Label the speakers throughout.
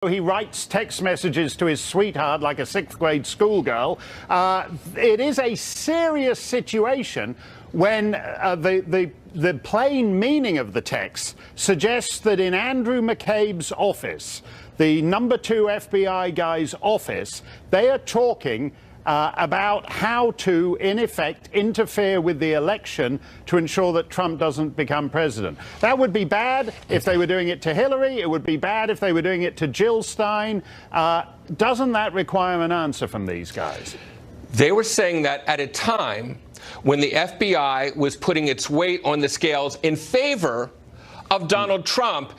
Speaker 1: He writes text messages to his sweetheart like a sixth-grade schoolgirl. It is a serious situation when the plain meaning of the text suggests that in Andrew McCabe's office, the number 2 FBI guy's office, they are talking about how to, in effect, interfere with the election to ensure that Trump doesn't become president. That would be bad if they were doing it to Hillary. It would be bad if they were doing it to Jill Stein. Doesn't that require an answer from these guys?
Speaker 2: They were saying that at a time when the FBI was putting its weight on the scales in favor of Donald Trump.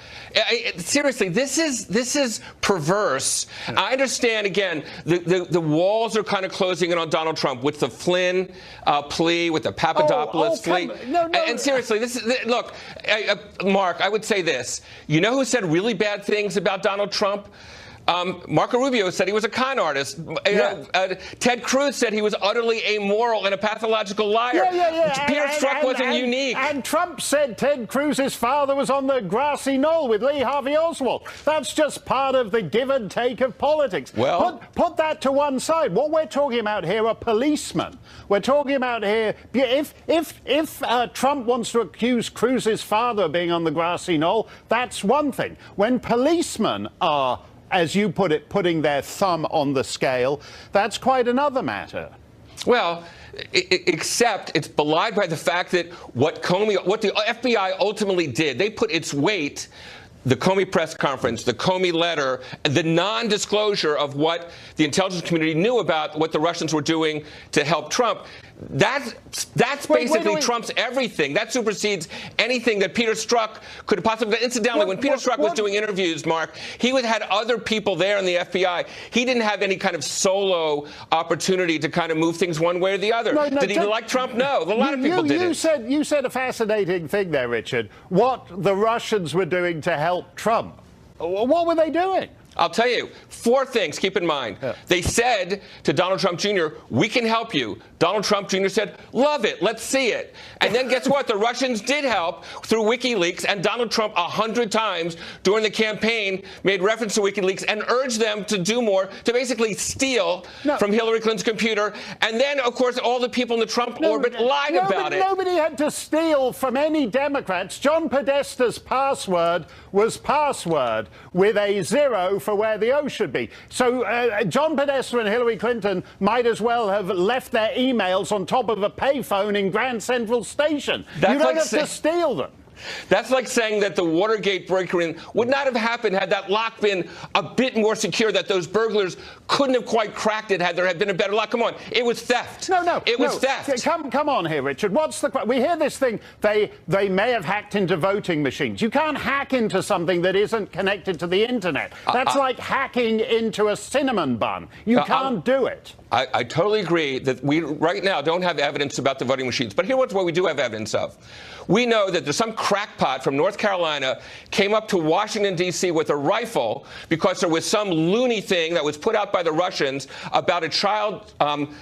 Speaker 2: Seriously, this is perverse. I understand, again, the walls are kind of closing in on Donald Trump with the Flynn plea, with the Papadopoulos plea. No. And seriously, look, Mark, I would say this. You know who said really bad things about Donald Trump? Marco Rubio said he was a con artist. Ted Cruz said he was utterly amoral and a pathological liar. Peter Strzok wasn't unique.
Speaker 1: And Trump said Ted Cruz's father was on the grassy knoll with Lee Harvey Oswald. That's just part of the give and take of politics.
Speaker 2: Well,
Speaker 1: put that to one side. What we're talking about here are policemen. We're talking about here, if Trump wants to accuse Cruz's father of being on the grassy knoll, that's one thing. When policemen are, as you put it, putting their thumb on the scale, that's quite another matter.
Speaker 2: Well, except it's belied by the fact that what the FBI ultimately did, they put its weight, the Comey press conference, the Comey letter, the non-disclosure of what the intelligence community knew about what the Russians were doing to help Trump. That's basically Trump's everything. That supersedes anything that Peter Strzok could have possibly. Incidentally, when Peter Strzok was doing interviews, Mark, he had other people there in the FBI. He didn't have any kind of solo opportunity to kind of move things one way or the other. Did he like Trump? No. A lot of people didn't.
Speaker 1: You said a fascinating thing there, Richard. What the Russians were doing to help Trump. What were they doing?
Speaker 2: I'll tell you, 4 things, keep in mind. They said to Donald Trump Jr., we can help you. Donald Trump Jr. said, love it, let's see it. And then guess what? The Russians did help through WikiLeaks, and Donald Trump 100 times during the campaign made reference to WikiLeaks and urged them to do more, to basically steal from Hillary Clinton's computer. And then, of course, all the people in the Trump orbit lied about it.
Speaker 1: Nobody had to steal from any Democrats. John Podesta's password was password with a 0 for where the O should be. So John Podesta and Hillary Clinton might as well have left their emails on top of a payphone in Grand Central Station. You don't have to steal them.
Speaker 2: That's like saying that the Watergate break-in would not have happened had that lock been a bit more secure, that those burglars couldn't have quite cracked it had there had been a better lock. Come on, it was theft. It was theft.
Speaker 1: Come on here, Richard. We hear this thing, they may have hacked into voting machines. You can't hack into something that isn't connected to the internet. That's like hacking into a cinnamon bun. You can't do it.
Speaker 2: I totally agree that we right now don't have evidence about the voting machines. But here's what we do have evidence of. We know that there's some crackpot from North Carolina came up to Washington, D.C. with a rifle because there was some loony thing that was put out by the Russians about a child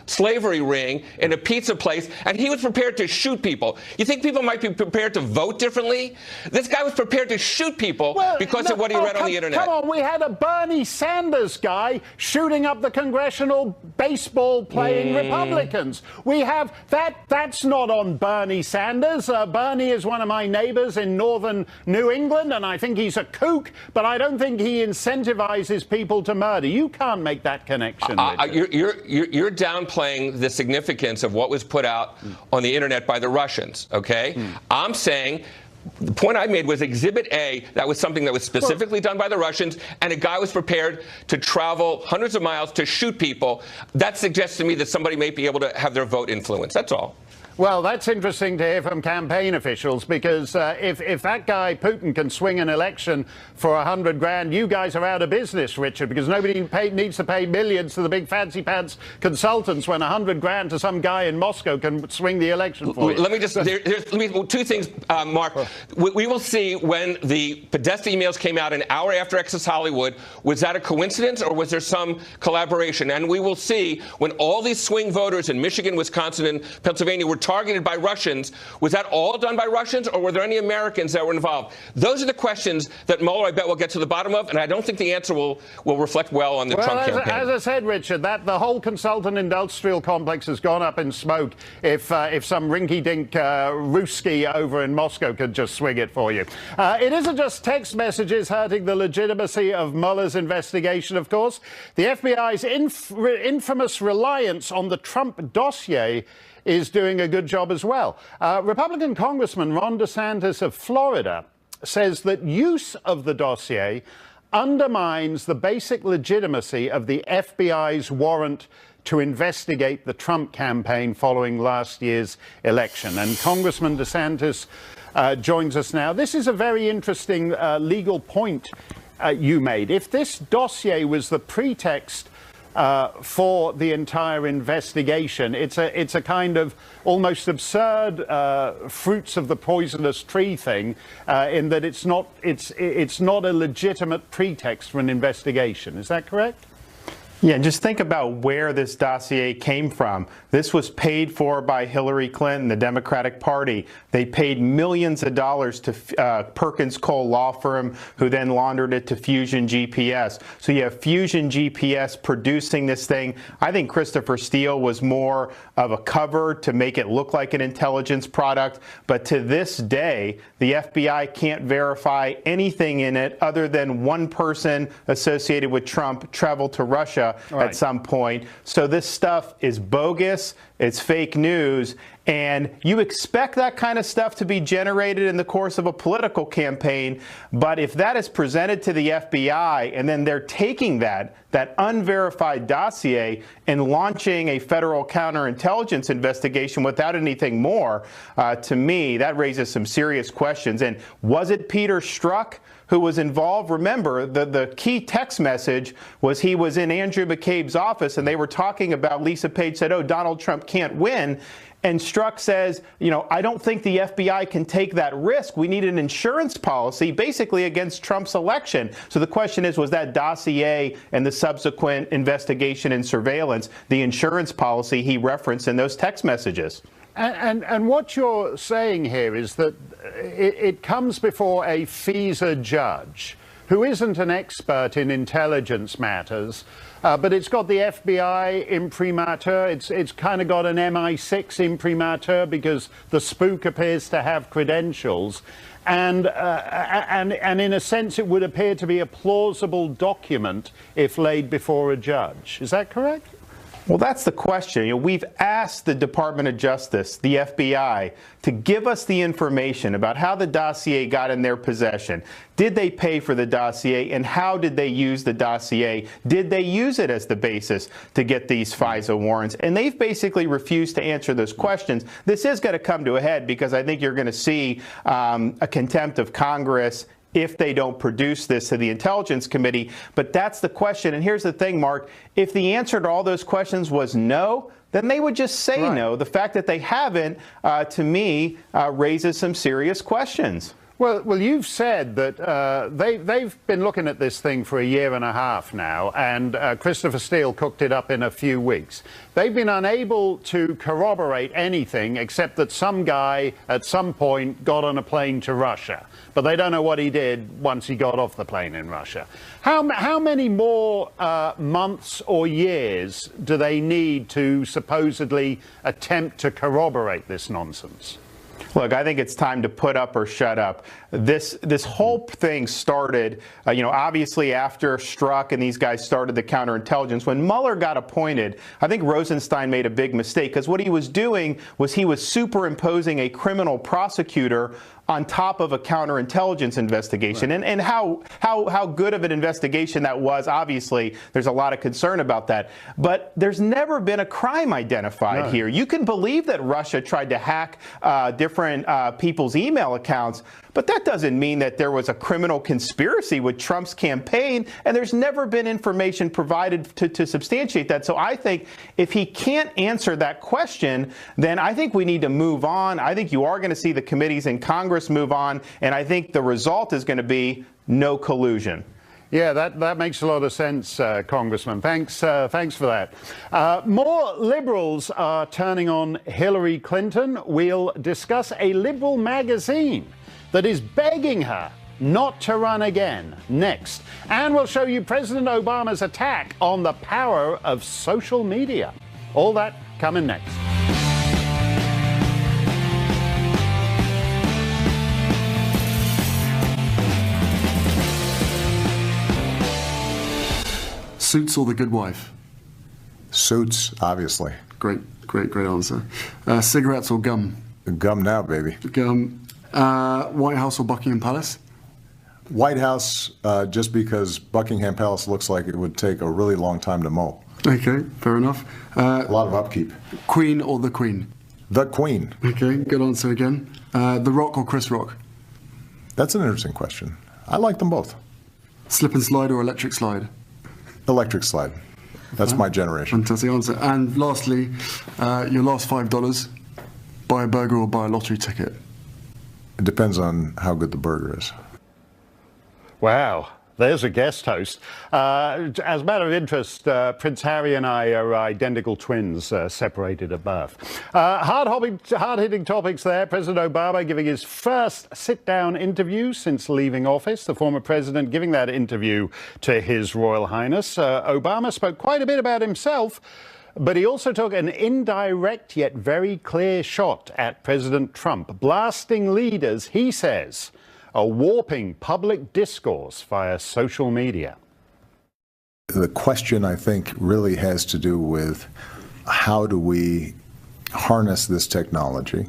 Speaker 2: slavery ring in a pizza place, and he was prepared to shoot people. You think people might be prepared to vote differently? This guy was prepared to shoot people because of what he read on the internet.
Speaker 1: Come on, we had a Bernie Sanders guy shooting up the congressional baseball-playing Republicans. We have that's not on Bernie Sanders. Bernie is one of my neighbors in northern New England, and I think he's a kook, but I don't think he incentivizes people to murder. You can't make that connection.
Speaker 2: You're downplaying the significance of what was put out on the internet by the Russians, okay? I'm saying the point I made was Exhibit A, that was something that was specifically done by the Russians, and a guy was prepared to travel hundreds of miles to shoot people. That suggests to me that somebody may be able to have their vote influenced. That's all.
Speaker 1: Well, that's interesting to hear from campaign officials, because if that guy Putin can swing an election for $100,000, you guys are out of business, Richard, because nobody needs to pay millions to the big fancy pants consultants when $100,000 to some guy in Moscow can swing the election for you.
Speaker 2: Let me just there's 2 things, Mark. We will see when the Podesta emails came out an hour after Access Hollywood. Was that a coincidence, or was there some collaboration? And we will see when all these swing voters in Michigan, Wisconsin, and Pennsylvania were targeted by Russians, was that all done by Russians, or were there any Americans that were involved? Those are the questions that Mueller, I bet, will get to the bottom of, and I don't think the answer will reflect well on the Trump campaign.
Speaker 1: As I said, Richard, that the whole consultant industrial complex has gone up in smoke if some rinky-dink Ruski over in Moscow could just swing it for you. It isn't just text messages hurting the legitimacy of Mueller's investigation, of course. The FBI's infamous reliance on the Trump dossier is doing a good job as well. Republican Congressman Ron DeSantis of Florida says that use of the dossier undermines the basic legitimacy of the FBI's warrant to investigate the Trump campaign following last year's election. And Congressman DeSantis joins us now. This is a very interesting legal point you made. If this dossier was the pretext for the entire investigation, it's a kind of almost absurd fruits of the poisonous tree thing, in that it's not a legitimate pretext for an investigation. Is that correct?
Speaker 3: Yeah, just think about where this dossier came from. This was paid for by Hillary Clinton, the Democratic Party. They paid millions of dollars to Perkins Cole law firm, who then laundered it to Fusion GPS. So you have Fusion GPS producing this thing. I think Christopher Steele was more of a cover to make it look like an intelligence product. But to this day, the FBI can't verify anything in it other than one person associated with Trump traveled to Russia at some point. So this stuff is bogus, it's fake news, and you expect that kind of stuff to be generated in the course of a political campaign. But if that is presented to the FBI and then they're taking that unverified dossier and launching a federal counterintelligence investigation without anything more, to me, that raises some serious questions. And was it Peter Strzok who was involved? Remember, the key text message was he was in Andrew McCabe's office and they were talking about, Lisa Page said, oh, Donald Trump can't win. And Strzok says, you know, I don't think the FBI can take that risk. We need an insurance policy basically against Trump's election. So the question is, was that dossier and the subsequent investigation and surveillance the insurance policy he referenced in those text messages?
Speaker 1: And what you're saying here is that it comes before a FISA judge who isn't an expert in intelligence matters, but it's got the FBI imprimatur. It's kind of got an MI6 imprimatur because the spook appears to have credentials. And in a sense, it would appear to be a plausible document if laid before a judge. Is that correct?
Speaker 3: Well, that's the question. You know, we've asked the Department of Justice, the FBI, to give us the information about how the dossier got in their possession. Did they pay for the dossier, and how did they use the dossier? Did they use it as the basis to get these FISA warrants? And they've basically refused to answer those questions. This is going to come to a head because I think you're going to see a contempt of Congress if they don't produce this to the Intelligence Committee. But that's the question. And here's the thing, Mark. If the answer to all those questions was no, then they would just say no. The fact that they haven't, to me, raises some serious questions.
Speaker 1: Well, you've said that they've been looking at this thing for a year and a half now, and Christopher Steele cooked it up in a few weeks. They've been unable to corroborate anything except that some guy at some point got on a plane to Russia, but they don't know what he did once he got off the plane in Russia. How many more months or years do they need to supposedly attempt to corroborate this nonsense?
Speaker 3: Look, I think it's time to put up or shut up. This whole thing started, obviously after Strzok and these guys started the counterintelligence. When Mueller got appointed, I think Rosenstein made a big mistake because what he was doing was he was superimposing a criminal prosecutor on top of a counterintelligence investigation. Right. And how good of an investigation that was, obviously, there's a lot of concern about that. But there's never been a crime identified here. You can believe that Russia tried to hack different people's email accounts, but that doesn't mean that there was a criminal conspiracy with Trump's campaign, and there's never been information provided to substantiate that. So I think if he can't answer that question, then I think we need to move on. I think you are going to see the committees in Congress move on, and I think the result is going to be no collusion.
Speaker 1: Yeah, that makes a lot of sense, Congressman. Thanks for that. More liberals are turning on Hillary Clinton. We'll discuss a liberal magazine that is begging her not to run again next. And we'll show you President Obama's attack on the power of social media. All that coming next.
Speaker 4: Suits or The Good Wife?
Speaker 5: Suits, obviously.
Speaker 4: Great answer. Cigarettes or gum?
Speaker 5: Gum now, baby.
Speaker 4: Gum. White House or Buckingham Palace?
Speaker 5: White House, just because Buckingham Palace looks like it would take a really long time to mow.
Speaker 4: Okay, fair enough.
Speaker 5: A lot of upkeep.
Speaker 4: Queen or the Queen?
Speaker 5: The Queen.
Speaker 4: Okay, good answer again. The Rock or Chris Rock?
Speaker 5: That's an interesting question. I like them both.
Speaker 4: Slip and slide or electric slide?
Speaker 5: Electric slide. That's my generation.
Speaker 4: Fantastic answer. And lastly, your last $5, buy a burger or buy a lottery ticket?
Speaker 5: It depends on how good the burger is.
Speaker 1: Wow, there's a guest host. As a matter of interest, Prince Harry and I are identical twins, separated at birth. Hard-hitting topics there. President Obama giving his first sit-down interview since leaving office. The former president giving that interview to His Royal Highness. Obama spoke quite a bit about himself, but he also took an indirect yet very clear shot at President Trump, blasting leaders, he says, are warping public discourse via social media.
Speaker 5: The question, I think, really has to do with how do we harness this technology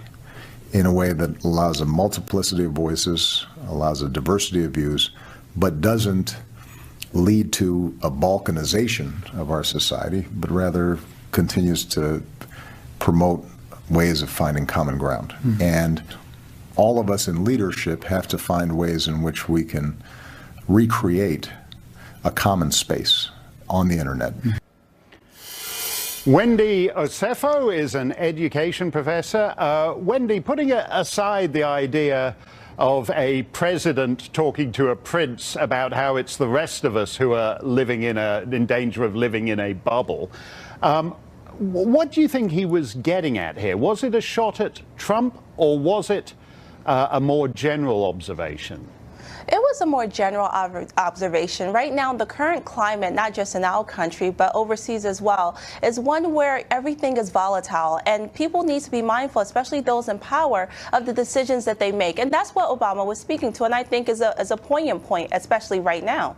Speaker 5: in a way that allows a multiplicity of voices, allows a diversity of views, but doesn't lead to a balkanization of our society, but rather continues to promote ways of finding common ground. Mm-hmm. And all of us in leadership have to find ways in which we can recreate a common space on the internet.
Speaker 1: Wendy Osefo is an education professor. Wendy, putting aside the idea of a president talking to a prince about how it's the rest of us who are living in danger of living in a bubble, what do you think he was getting at here? Was it a shot at Trump, or was it a more general observation?
Speaker 6: It was a more general observation. Right now, the current climate, not just in our country, but overseas as well, is one where everything is volatile, and people need to be mindful, especially those in power, of the decisions that they make. And that's what Obama was speaking to, and I think is a poignant point, especially right now.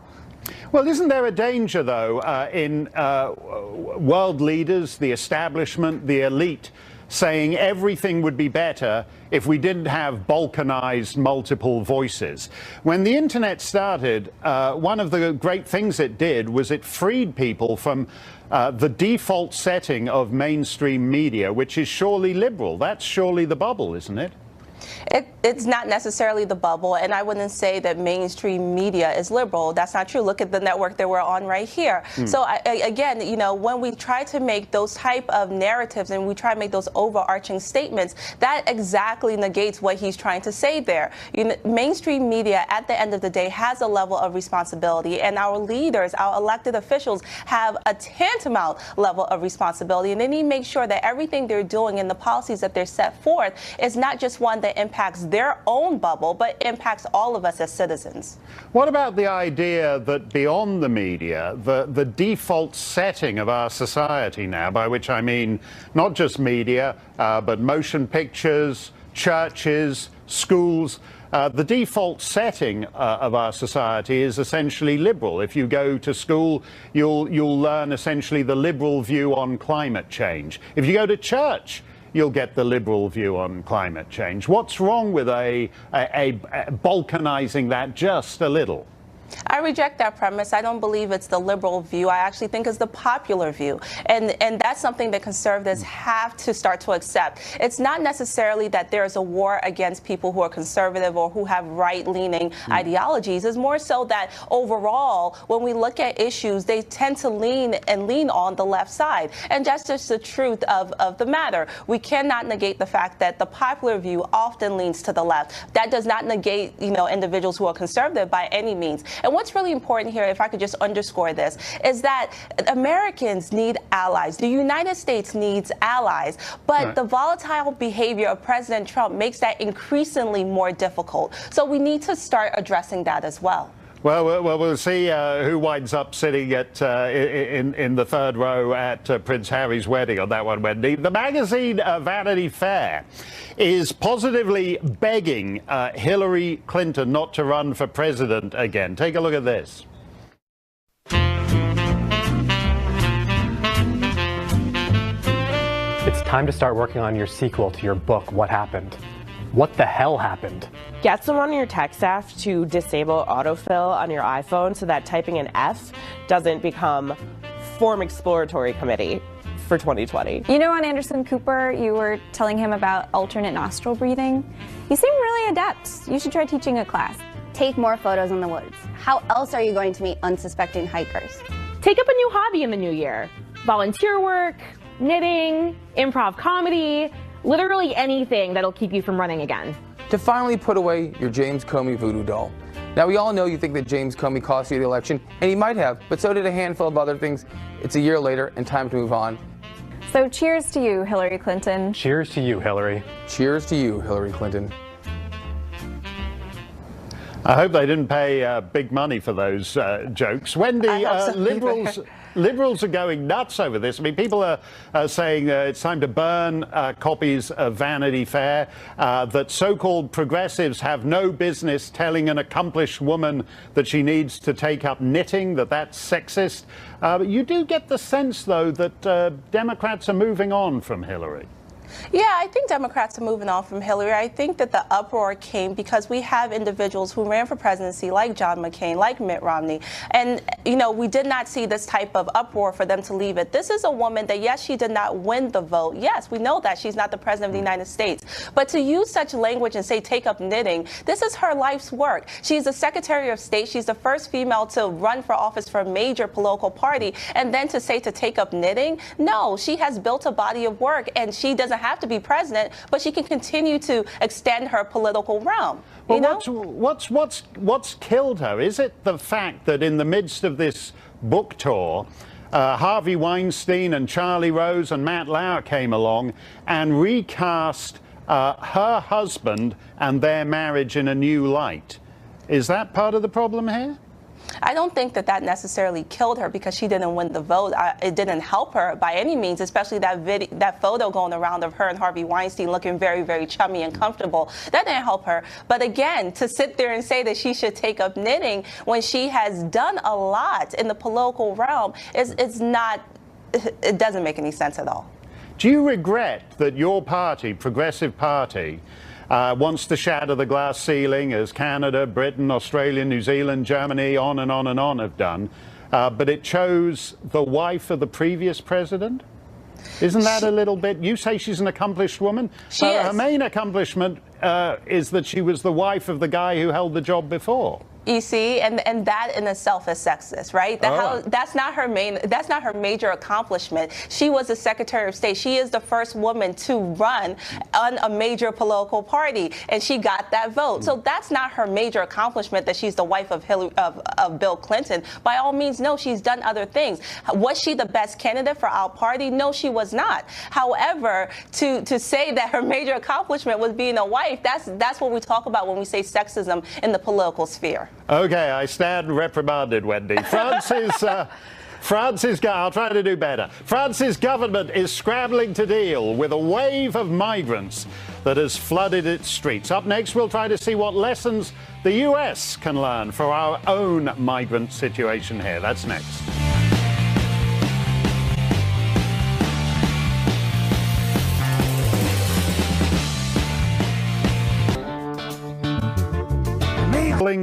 Speaker 1: Well, isn't there a danger, though, in world leaders, the establishment, the elite, saying everything would be better if we didn't have balkanized multiple voices? When the internet started, one of the great things it did was it freed people from the default setting of mainstream media, which is surely liberal. That's surely the bubble, isn't it?
Speaker 6: It's not necessarily the bubble, and I wouldn't say that mainstream media is liberal. That's not true. Look at the network that we're on right here. So again, you know, when we try to make those type of narratives and we try to make those overarching statements, that exactly negates what he's trying to say there. You know, mainstream media, at the end of the day, has a level of responsibility, and our leaders, our elected officials, have a tantamount level of responsibility, and they need to make sure that everything they're doing and the policies that they're set forth is not just one that impacts their own bubble, but impacts all of us as citizens.
Speaker 1: What about the idea that beyond the media, the default setting of our society now, by which I mean not just media, but motion pictures, churches, schools, the default setting of our society is essentially liberal. If you go to school, you'll learn essentially the liberal view on climate change. If you go to church, you'll get the liberal view on climate change. What's wrong with balkanizing that just a little?
Speaker 6: I reject that premise. I don't believe it's the liberal view. I actually think it's the popular view. And that's something that conservatives have to start to accept. It's not necessarily that there's a war against people who are conservative or who have right-leaning ideologies. It's more so that overall, when we look at issues, they tend to lean on the left side. And that's just the truth of the matter. We cannot negate the fact that the popular view often leans to the left. That does not negate, you know, individuals who are conservative by any means. And what's really important here, if I could just underscore this, is that Americans need allies. The United States needs allies. But the volatile behavior of President Trump makes that increasingly more difficult. So we need to start addressing that as well.
Speaker 1: Well, we'll see who winds up sitting at in the third row at Prince Harry's wedding on that one, Wendy. The magazine Vanity Fair is positively begging Hillary Clinton not to run for president again. Take a look at this.
Speaker 7: It's time to start working on your sequel to your book, What Happened? What the hell happened?
Speaker 8: Get someone on your tech staff to disable autofill on your iPhone so that typing an F doesn't become Form Exploratory Committee for 2020.
Speaker 9: You know, on Anderson Cooper, you were telling him about alternate nostril breathing. You seem really adept. You should try teaching a class.
Speaker 10: Take more photos in the woods. How else are you going to meet unsuspecting hikers?
Speaker 11: Take up a new hobby in the new year. Volunteer work, knitting, improv comedy, literally anything that'll keep you from running again.
Speaker 12: To finally put away your James Comey voodoo doll. Now, we all know you think that James Comey cost you the election, and he might have, but so did a handful of other things. It's a year later, and time to move on.
Speaker 9: So cheers to you, Hillary Clinton.
Speaker 7: Cheers to you, Hillary.
Speaker 12: Cheers to you, Hillary Clinton.
Speaker 1: I hope they didn't pay big money for those jokes. Wendy, liberals are going nuts over this. I mean, people are saying it's time to burn copies of Vanity Fair, that so-called progressives have no business telling an accomplished woman that she needs to take up knitting, that's sexist. But you do get the sense, though, that Democrats are moving on from Hillary.
Speaker 6: Yeah, I think Democrats are moving on from Hillary. I think that the uproar came because we have individuals who ran for presidency like John McCain, like Mitt Romney. And, you know, we did not see this type of uproar for them to leave it. This is a woman that, yes, she did not win the vote. Yes, we know that she's not the president of the United States. But to use such language and say take up knitting, this is her life's work. She's the Secretary of State. She's the first female to run for office for a major political party. And then to say to take up knitting? No, she has built a body of work and she doesn't have to be president, but she can continue to extend her political realm.
Speaker 1: Well, what's killed her? Is it the fact that in the midst of this book tour, Harvey Weinstein and Charlie Rose and Matt Lauer came along and recast her husband and their marriage in a new light? Is that part of the problem here?
Speaker 6: I don't think that that necessarily killed her because she didn't win the vote. It didn't help her by any means, especially that photo going around of her and Harvey Weinstein looking very, very chummy and comfortable. That didn't help her. But again, to sit there and say that she should take up knitting when she has done a lot in the political realm it doesn't make any sense at all.
Speaker 1: Do you regret that your party, Progressive Party, wants to shatter the glass ceiling, as Canada, Britain, Australia, New Zealand, Germany, on and on and on have done, but it chose the wife of the previous president? Isn't that a little bit... You say she's an accomplished woman?
Speaker 6: She is.
Speaker 1: Her main accomplishment is that she was the wife of the guy who held the job before.
Speaker 6: You see, and that in itself is sexist, right? That's not her major accomplishment. She was the Secretary of State. She is the first woman to run on a major political party, and she got that vote. So that's not her major accomplishment, that she's the wife of Bill Clinton. By all means, no, she's done other things. Was she the best candidate for our party? No, she was not. However, to say that her major accomplishment was being a wife, that's what we talk about when we say sexism in the political sphere.
Speaker 1: Okay, I stand reprimanded, Wendy. I'll try to do better. France's government is scrambling to deal with a wave of migrants that has flooded its streets. Up next, we'll try to see what lessons the US can learn for our own migrant situation here. That's next.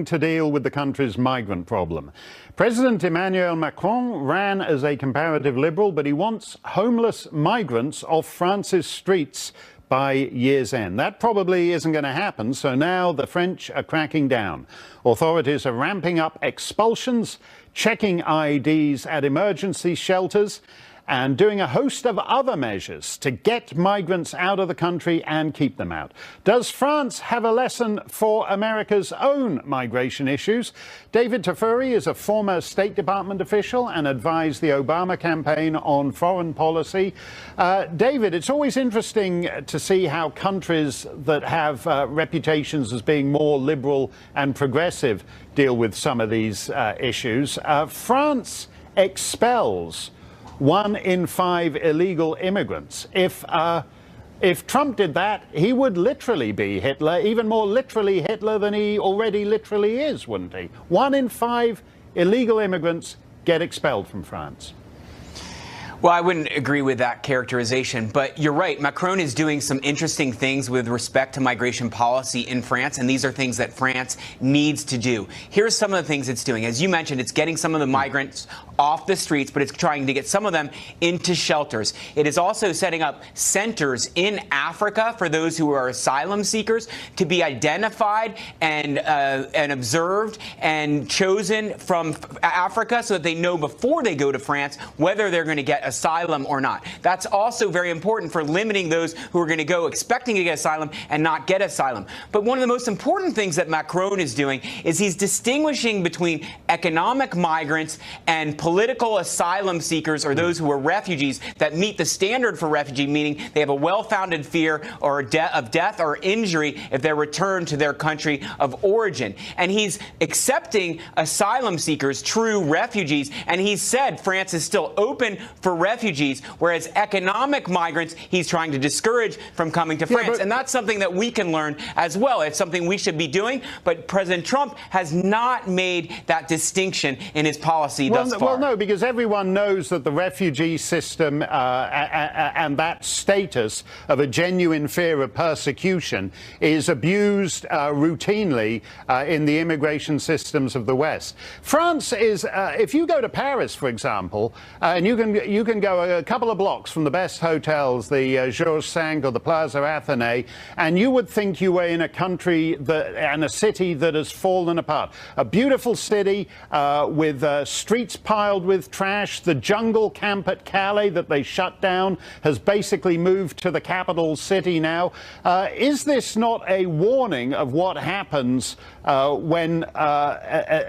Speaker 1: To deal with the country's migrant problem. President Emmanuel Macron ran as a comparative liberal, but he wants homeless migrants off France's streets by year's end. That probably isn't going to happen, so now the French are cracking down. Authorities are ramping up expulsions, checking IDs at emergency shelters, and doing a host of other measures to get migrants out of the country and keep them out. Does France have a lesson for America's own migration issues? David Tafuri is a former State Department official and advised the Obama campaign on foreign policy. David, it's always interesting to see how countries that have reputations as being more liberal and progressive deal with some of these issues. France expels 1 in 5 illegal immigrants. If Trump did that, he would literally be Hitler, even more literally Hitler than he already literally is, wouldn't he? 1 in 5 illegal immigrants get expelled from France.
Speaker 13: Well, I wouldn't agree with that characterization, but you're right. Macron is doing some interesting things with respect to migration policy in France, and these are things that France needs to do. Here's some of the things it's doing. As you mentioned, it's getting some of the migrants off the streets, but it's trying to get some of them into shelters. It is also setting up centers in Africa for those who are asylum seekers to be identified and observed and chosen from Africa so that they know before they go to France whether they're going to get asylum or not. That's also very important for limiting those who are going to go expecting to get asylum and not get asylum. But one of the most important things that Macron is doing is he's distinguishing between economic migrants and political asylum seekers, or those who are refugees that meet the standard for refugee, meaning they have a well-founded fear or of death or injury if they're returned to their country of origin. And he's accepting asylum seekers, true refugees, and he said France is still open for refugees, whereas economic migrants he's trying to discourage from coming to France. And that's something that we can learn as well. It's something we should be doing, but President Trump has not made that distinction in his policy thus far.
Speaker 1: Well, no, because everyone knows that the refugee system and that status of a genuine fear of persecution is abused routinely in the immigration systems of the West. France is, if you go to Paris, for example, and you can go a couple of blocks from the best hotels, the Georges V or the Plaza Athénée, and you would think you were in a country and a city that has fallen apart. A beautiful city with streets piled with trash. The jungle camp at Calais that they shut down has basically moved to the capital city now. Is this not a warning of what happens when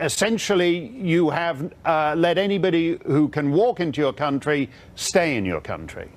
Speaker 1: essentially you have let anybody who can walk into your country stay in your country?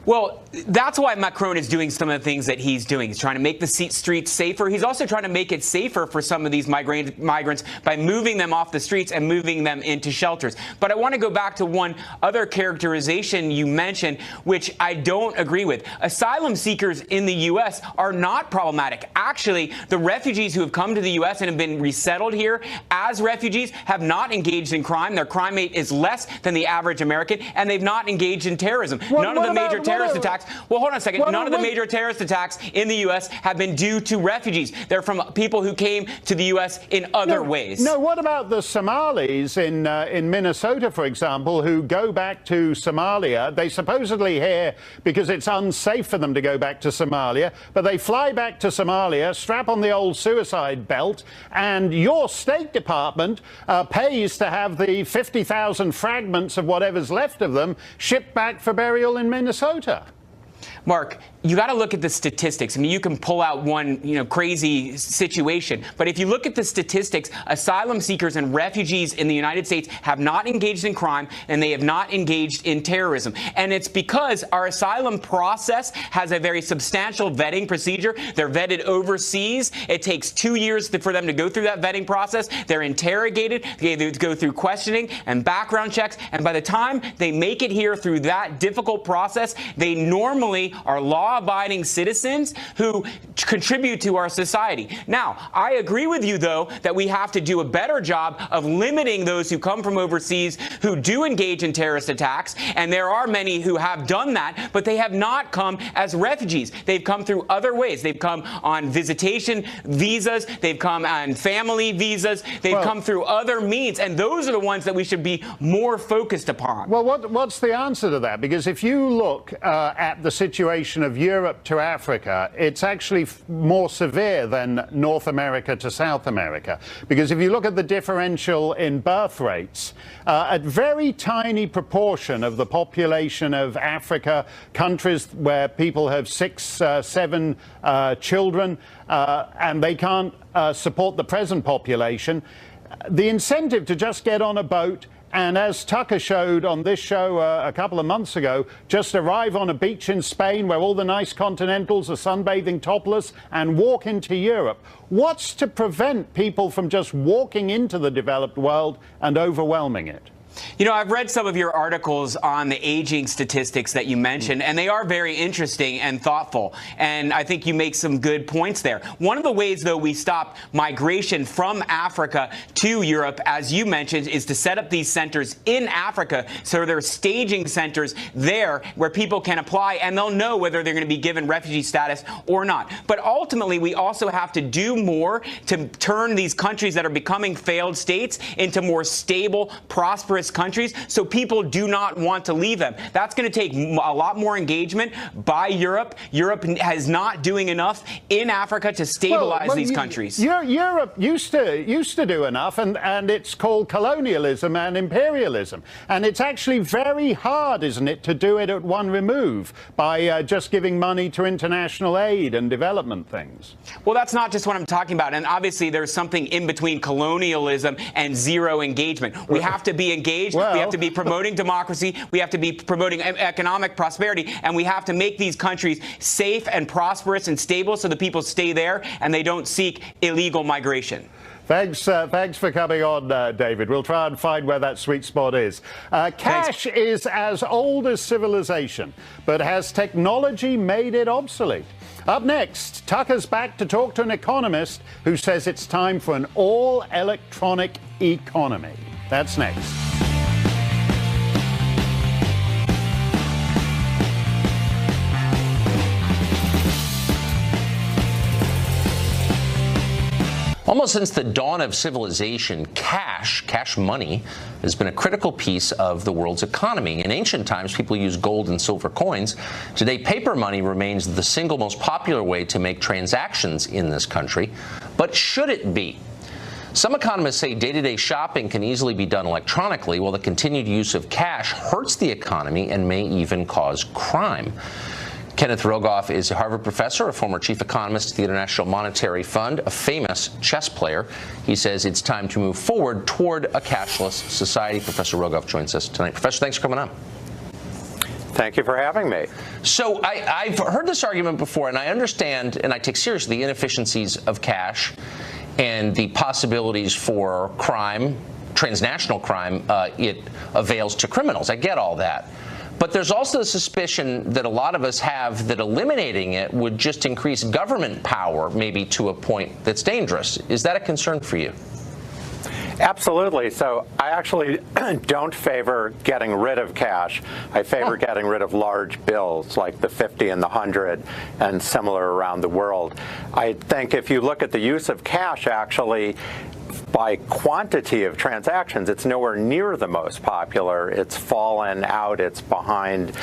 Speaker 13: Well, that's why Macron is doing some of the things that he's doing. He's trying to make the streets safer. He's also trying to make it safer for some of these migrants by moving them off the streets and moving them into shelters. But I want to go back to one other characterization you mentioned, which I don't agree with. Asylum seekers in the U.S. are not problematic. Actually, the refugees who have come to the U.S. and have been resettled here as refugees have not engaged in crime. Their crime rate is less than the average American, and they've not engaged in terrorism. None of the major terrorist attacks. Well, hold on a second. None of the major terrorist attacks in the U.S. have been due to refugees. They're from people who came to the U.S. in other ways.
Speaker 1: No, what about the Somalis in Minnesota, for example, who go back to Somalia? They supposedly here because it's unsafe for them to go back to Somalia, but they fly back to Somalia, strap on the old suicide belt, and your State Department pays to have the 50,000 fragments of whatever's left of them shipped back for burial in Minnesota.
Speaker 13: Mark, you got to look at the statistics. I mean, you can pull out one, crazy situation, but if you look at the statistics, asylum seekers and refugees in the United States have not engaged in crime and they have not engaged in terrorism. And it's because our asylum process has a very substantial vetting procedure. They're vetted overseas. It takes 2 years for them to go through that vetting process. They're interrogated. They go through questioning and background checks. And by the time they make it here through that difficult process, they normally are law-abiding citizens who contribute to our society. Now, I agree with you, though, that we have to do a better job of limiting those who come from overseas who do engage in terrorist attacks, and there are many who have done that, but they have not come as refugees. They've come through other ways. They've come on visitation visas. They've come on family visas. They've come through other means, and those are the ones that we should be more focused upon.
Speaker 1: Well, what's the answer to that? Because if you look at the situation situation of Europe to Africa, it's actually more severe than North America to South America. Because if you look at the differential in birth rates, a very tiny proportion of the population of Africa, countries where people have 6, 7 children, and they can't support the present population, the incentive to just get on a boat and, as Tucker showed on this show a couple of months ago, just arrive on a beach in Spain where all the nice continentals are sunbathing topless and walk into Europe. What's to prevent people from just walking into the developed world and overwhelming it?
Speaker 13: You know, I've read some of your articles on the aging statistics that you mentioned, and they are very interesting and thoughtful. And I think you make some good points there. One of the ways, though, we stop migration from Africa to Europe, as you mentioned, is to set up these centers in Africa. So there are staging centers there where people can apply, and they'll know whether they're going to be given refugee status or not. But ultimately, we also have to do more to turn these countries that are becoming failed states into more stable, prosperous countries, so people do not want to leave them. That's going to take a lot more engagement by Europe. Europe is not doing enough in Africa to stabilize these countries.
Speaker 1: Europe used to do enough, and it's called colonialism and imperialism. And it's actually very hard, isn't it, to do it at one remove by just giving money to international aid and development things.
Speaker 13: Well, that's not just what I'm talking about. And obviously, there's something in between colonialism and zero engagement. We have to be engaged.
Speaker 1: Well,
Speaker 13: we have to be promoting democracy. We have to be promoting economic prosperity. And we have to make these countries safe and prosperous and stable so the people stay there and they don't seek illegal migration.
Speaker 1: Thanks for coming on, David. We'll try and find where that sweet spot is. Cash is as old as civilization, but has technology made it obsolete? Up next, Tucker's back to talk to an economist who says it's time for an all-electronic economy. That's next.
Speaker 14: Almost since the dawn of civilization, cash money, has been a critical piece of the world's economy. In ancient times, people used gold and silver coins. Today, paper money remains the single most popular way to make transactions in this country. But should it be? Some economists say day-to-day shopping can easily be done electronically, while the continued use of cash hurts the economy and may even cause crime. Kenneth Rogoff is a Harvard professor, a former chief economist at the International Monetary Fund, a famous chess player. He says it's time to move forward toward a cashless society. Professor Rogoff joins us tonight. Professor, thanks for coming on.
Speaker 15: Thank you for having me.
Speaker 14: So I've heard this argument before, and I understand and I take seriously the inefficiencies of cash and the possibilities for crime, transnational crime, it avails to criminals. I get all that. But there's also the suspicion that a lot of us have that eliminating it would just increase government power, maybe to a point that's dangerous. Is that a concern for you?
Speaker 15: Absolutely. So I actually don't favor getting rid of cash. I favor getting rid of large bills like the 50 and the 100 and similar around the world. I think if you look at the use of cash, actually, by quantity of transactions, it's nowhere near the most popular. It's fallen out. It's behind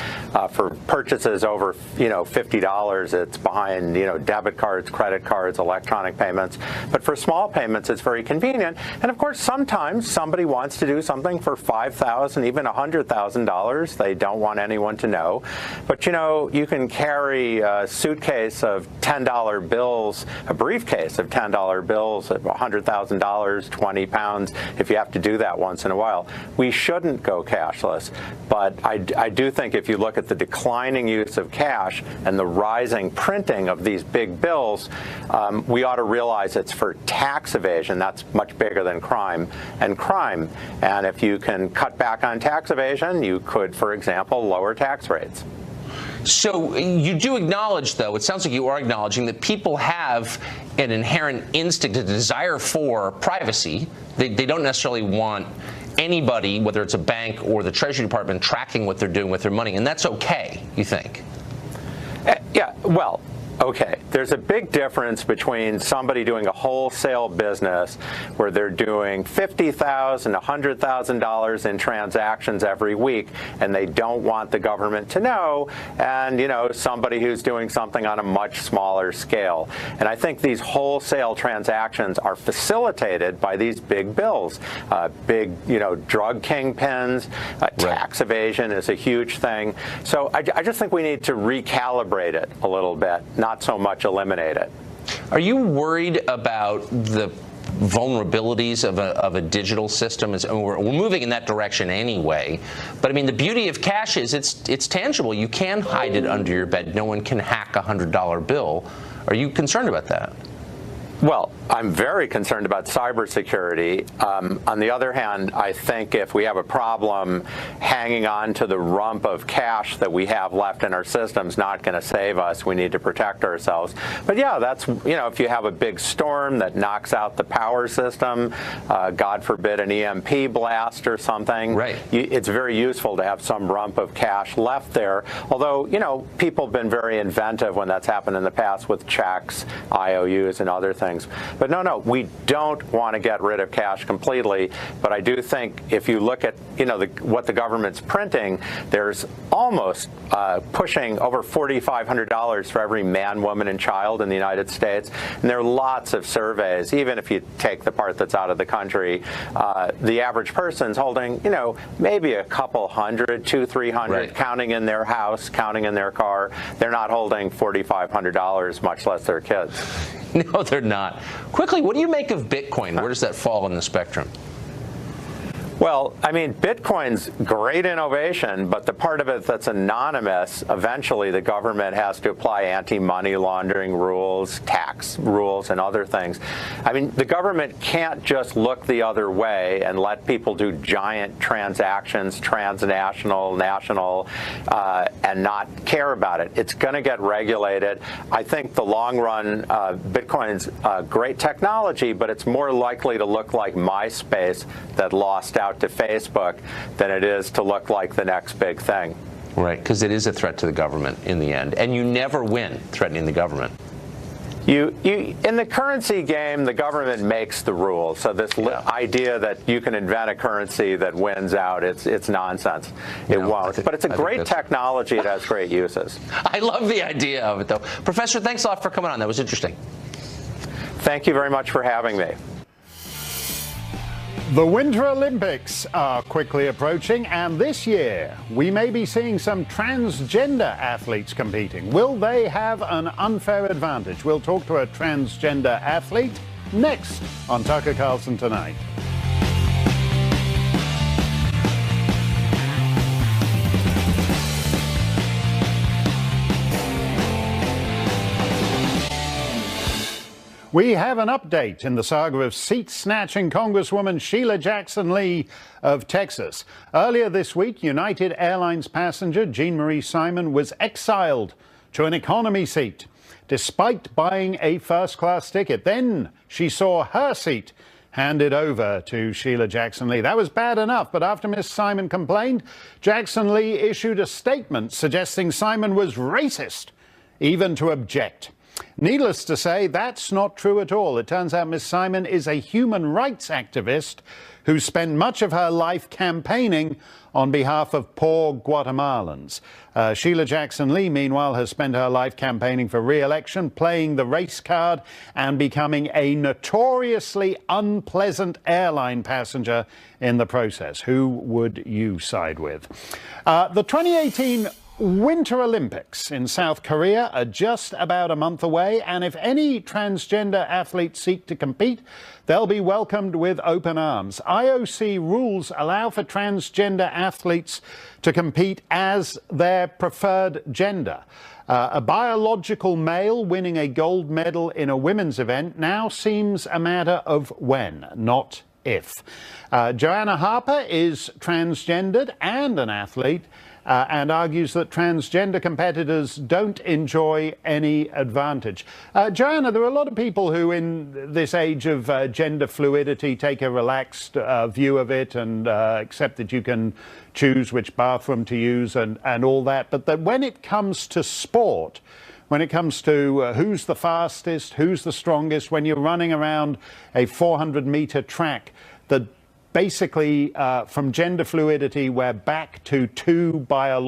Speaker 15: for purchases over, $50. It's behind, debit cards, credit cards, electronic payments. But for small payments, it's very convenient. And of course, sometimes somebody wants to do something for $5,000, even $100,000. They don't want anyone to know. But you can carry a suitcase of $10 bills, a briefcase of $10 bills of $100,000. 20 pounds, if you have to do that once in a while. We shouldn't go cashless, but I do think if you look at the declining use of cash and the rising printing of these big bills, we ought to realize it's for tax evasion. That's much bigger than crime. And if you can cut back on tax evasion, you could, for example, lower tax rates.
Speaker 14: So you do acknowledge, though, it sounds like you are acknowledging that people have an inherent instinct, a desire for privacy. They don't necessarily want anybody, whether it's a bank or the Treasury Department, tracking what they're doing with their money. And that's okay, you think?
Speaker 15: Yeah, well, Okay, there's a big difference between somebody doing a wholesale business where they're doing $50,000, $100,000 in transactions every week, and they don't want the government to know, and somebody who's doing something on a much smaller scale. And I think these wholesale transactions are facilitated by these big bills, big drug kingpins, tax evasion is a huge thing. So I just think we need to recalibrate it a little bit, not so much eliminate it.
Speaker 14: Are you worried about the vulnerabilities of a digital system? We're moving in that direction anyway. But I mean, the beauty of cash is it's tangible. You can hide it under your bed. No one can hack a $100 bill. Are you concerned about that?
Speaker 15: Well, I'm very concerned about cybersecurity. On the other hand, I think if we have a problem, hanging on to the rump of cash that we have left in our system's not going to save us. We need to protect ourselves. But yeah, that's, if you have a big storm that knocks out the power system, God forbid an EMP blast or something, it's very useful to have some rump of cash left there. Although, people have been very inventive when that's happened in the past with checks, IOUs, and other things. But no, we don't want to get rid of cash completely. But I do think if you look at what the government's printing, there's almost pushing over $4,500 for every man, woman, and child in the United States. And there are lots of surveys, even if you take the part that's out of the country, the average person's holding maybe a couple hundred, $200-300, counting in their house, counting in their car. They're not holding $4,500, much less their kids.
Speaker 14: No, they're not. Quickly, what do you make of Bitcoin? Where does that fall in the spectrum?
Speaker 15: Well, I mean, Bitcoin's great innovation, but the part of it that's anonymous, eventually the government has to apply anti-money laundering rules, tax rules, and other things. I mean, the government can't just look the other way and let people do giant transactions, transnational, national, and not care about it. It's going to get regulated. I think the long run, Bitcoin's great technology, but it's more likely to look like MySpace that lost out to Facebook than it is to look like the next big thing.
Speaker 14: Right, because it is a threat to the government in the end, and you never win threatening the government.
Speaker 15: You in the currency game, the government makes the rules. So this idea that you can invent a currency that wins out, it's nonsense. It won't. But it's a great technology. It has great uses.
Speaker 14: I love the idea of it, though. Professor, thanks a lot for coming on. That was interesting.
Speaker 15: Thank you very much for having me.
Speaker 1: The Winter Olympics are quickly approaching, and this year we may be seeing some transgender athletes competing. Will they have an unfair advantage? We'll talk to a transgender athlete next on Tucker Carlson Tonight. We have an update in the saga of seat-snatching Congresswoman Sheila Jackson Lee of Texas. Earlier this week, United Airlines passenger Jean Marie Simon was exiled to an economy seat, despite buying a first-class ticket. Then she saw her seat handed over to Sheila Jackson Lee. That was bad enough, but after Miss Simon complained, Jackson Lee issued a statement suggesting Simon was racist, even to object. Needless to say, that's not true at all. It turns out Miss Simon is a human rights activist who spent much of her life campaigning on behalf of poor Guatemalans. Sheila Jackson Lee, meanwhile, has spent her life campaigning for re-election, playing the race card, and becoming a notoriously unpleasant airline passenger in the process. Who would you side with? The 2018 Winter Olympics in South Korea are just about a month away, and if any transgender athletes seek to compete, they'll be welcomed with open arms. IOC rules allow for transgender athletes to compete as their preferred gender. A biological male winning a gold medal in a women's event now seems a matter of when, not if. Joanna Harper is transgendered and an athlete, and argues that transgender competitors don't enjoy any advantage. Joanna, there are a lot of people who in this age of gender fluidity take a relaxed view of it and accept that you can choose which bathroom to use and all that, but that when it comes to sport, when it comes to who's the fastest, who's the strongest, when you're running around a 400-meter track that basically from gender fluidity, we're back to two biological